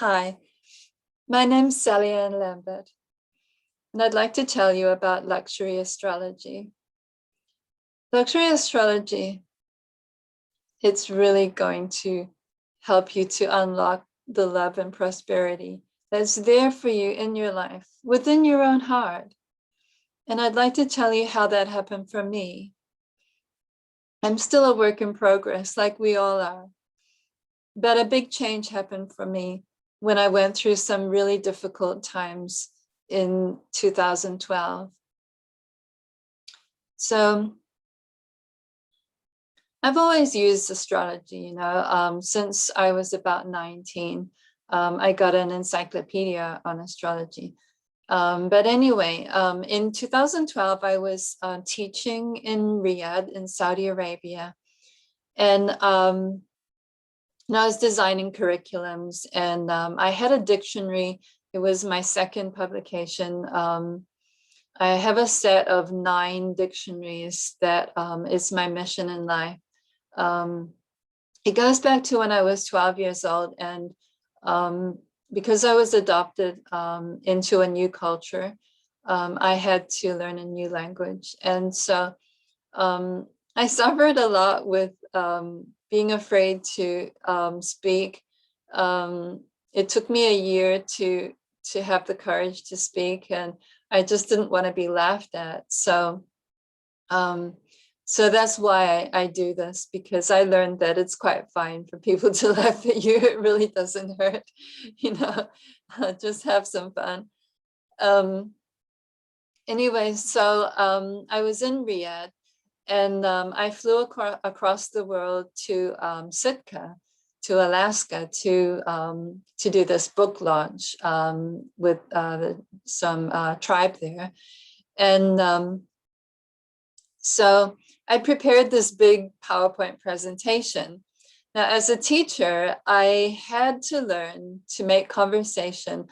Hi, my name's Sally Ann Lambert, and I'd like to tell you about luxury astrology. Luxury astrology, it's really going to help you to unlock the love and prosperity that's there for you in your life, within your own heart. And I'd like to tell you how that happened for me. I'm still a work in progress, like we all are. But a big change happened for me when I went through some really difficult times in 2012. So I've always used astrology, since I was about 19. I got an encyclopedia on astrology. But anyway, in 2012, I was teaching in Riyadh in Saudi Arabia. And I was designing curriculums, and I had a dictionary. It was my second publication. I have a set of 9 dictionaries that is my mission in life. It goes back to when I was 12 years old, and because I was adopted into a new culture, I had to learn a new language. And so I suffered a lot with being afraid to speak. It took me a year to have the courage to speak, and I just didn't want to be laughed at. So that's why I do this, because I learned that it's quite fine for people to laugh at you. It really doesn't hurt, just have some fun. Anyway, so I was in Riyadh, and I flew across the world to Sitka, to Alaska, to do this book launch with some tribe there. And so I prepared this big PowerPoint presentation. Now, as a teacher, I had to learn to make conversation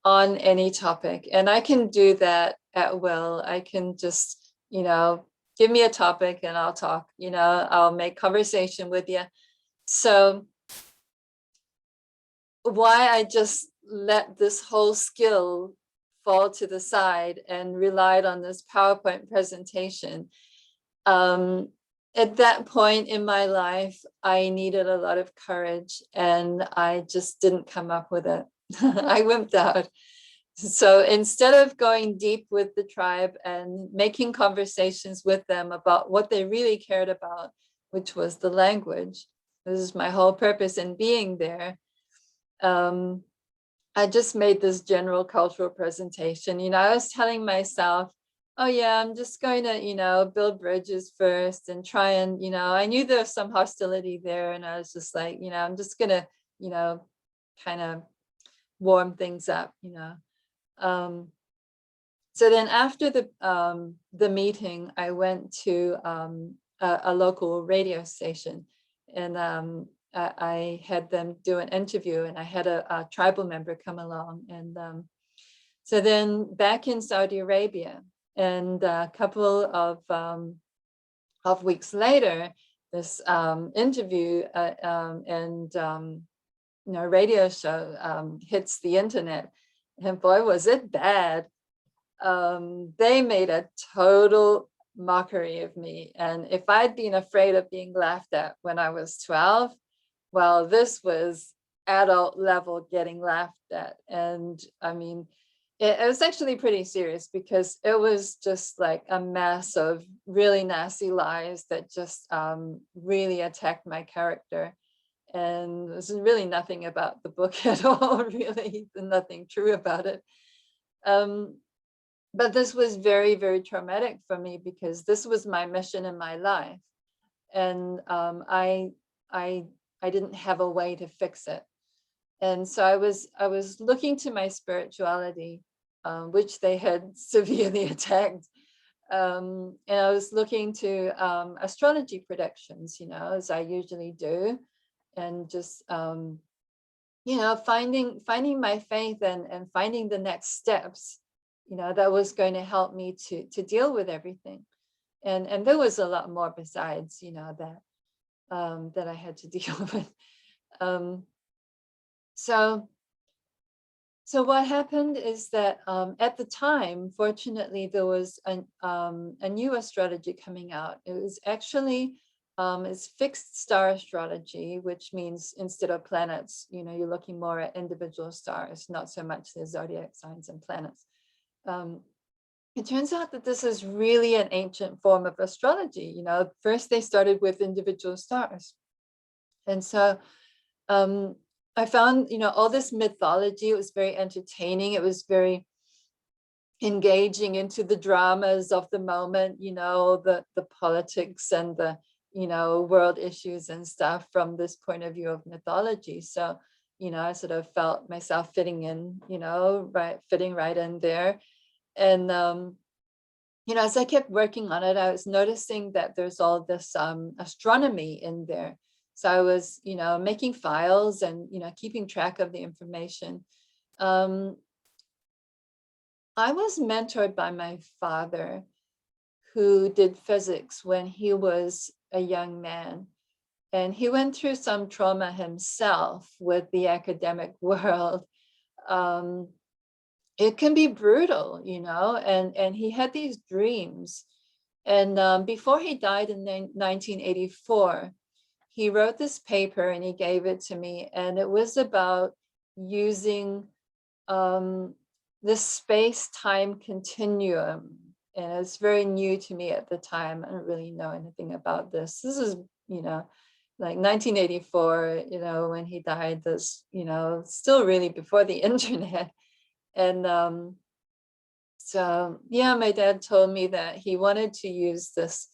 on any topic, and I can do that at will. I can just, give me a topic and I'll talk, I'll make conversation with you. So why I just let this whole skill fall to the side and relied on this PowerPoint presentation. At that point in my life, I needed a lot of courage, and I just didn't come up with it. I wimped out. So instead of going deep with the tribe and making conversations with them about what they really cared about, which was the language, this is my whole purpose in being there, I just made this general cultural presentation. I was telling myself, oh yeah, I'm just going to, build bridges first and try and, I knew there was some hostility there, and I was just like, I'm just going to, kind of warm things up, So then after the meeting, I went to a local radio station, and I had them do an interview, and I had a tribal member come along. And so then back in Saudi Arabia, and a couple of weeks later, this interview and radio show hits the internet, and boy, was it bad. They made a total mockery of me. And if I'd been afraid of being laughed at when I was 12, well, this was adult level getting laughed at. And I mean, it was actually pretty serious, because it was just like a mess of really nasty lies that just really attacked my character. And there's really nothing about the book at all, really, nothing true about it. But this was very, very traumatic for me, because this was my mission in my life. And I didn't have a way to fix it. And so I was looking to my spirituality, which they had severely attacked. And I was looking to astrology predictions, as I usually do, and just finding my faith and finding the next steps, that was going to help me to deal with everything. And there was a lot more besides, that I had to deal with. So So what happened is that at the time, fortunately, there was a new astrology coming out. It was actually it's fixed star astrology, which means instead of planets, you're looking more at individual stars, not so much the zodiac signs and planets. It turns out that this is really an ancient form of astrology. First they started with individual stars. And so I found, all this mythology. It was very entertaining. It was very engaging into the dramas of the moment, the politics and the, world issues and stuff from this point of view of mythology. So, I sort of felt myself fitting in, fitting right in there. And, as I kept working on it, I was noticing that there's all this astronomy in there. So I was, making files and, keeping track of the information. I was mentored by my father, who did physics when he was a young man. And he went through some trauma himself with the academic world. It can be brutal, and he had these dreams. And before he died in 1984, he wrote this paper and he gave it to me. And it was about using the space-time continuum. And it's very new to me at the time. I don't really know anything about this. This is, like 1984, when he died, this, still really before the internet. And so, yeah, my dad told me that he wanted to use this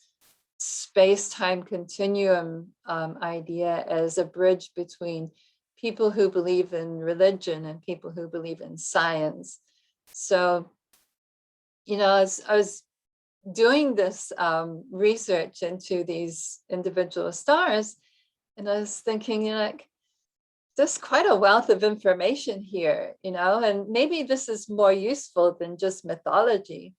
space-time continuum idea as a bridge between people who believe in religion and people who believe in science. So, as I was doing this research into these individual stars, and I was thinking, like, there's quite a wealth of information here, and maybe this is more useful than just mythology.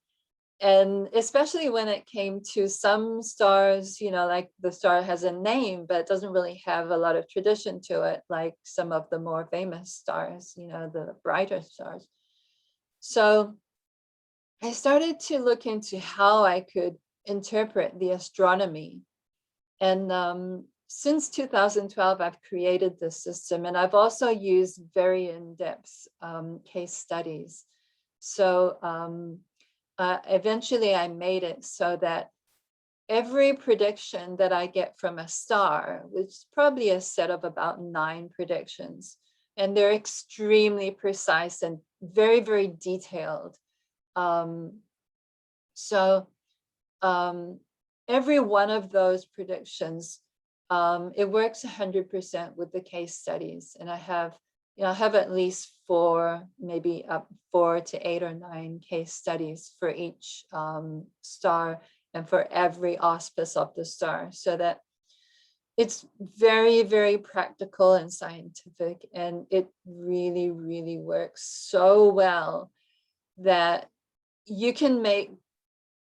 And especially when it came to some stars, like the star has a name, but it doesn't really have a lot of tradition to it, like some of the more famous stars, the brighter stars. So I started to look into how I could interpret the astronomy. And since 2012, I've created this system, and I've also used very in-depth case studies. So eventually I made it so that every prediction that I get from a star, which is probably a set of about 9 predictions, and they're extremely precise and very, very detailed. Every one of those predictions, it works 100% with the case studies. And I have at least 4, maybe up 4 to 8 or 9 case studies for each star and for every auspice of the star, so that it's very, very practical and scientific. And it really, really works so well that you can make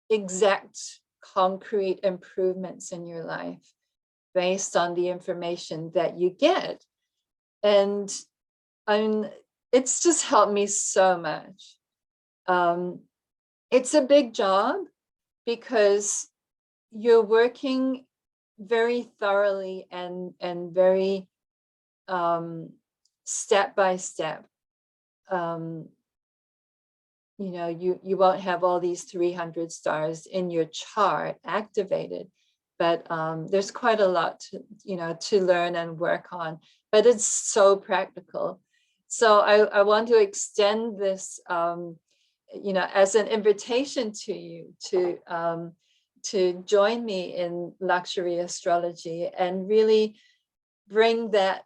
exact concrete improvements in your life based on the information that you get. And it's just helped me so much. It's a big job because you're working very thoroughly and very step by step. You won't have all these 300 stars in your chart activated, but there's quite a lot to learn and work on, but it's so practical. So I want to extend this, as an invitation to you to join me in luxury astrology and really bring that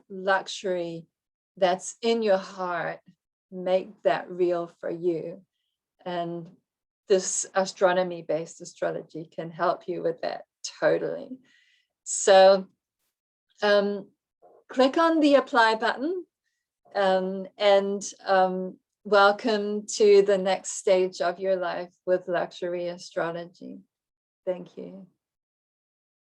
luxury that's in your heart, make that real for you. And this astronomy-based astrology can help you with that totally. So click on the apply button, and welcome to the next stage of your life with luxury astrology. Thank you.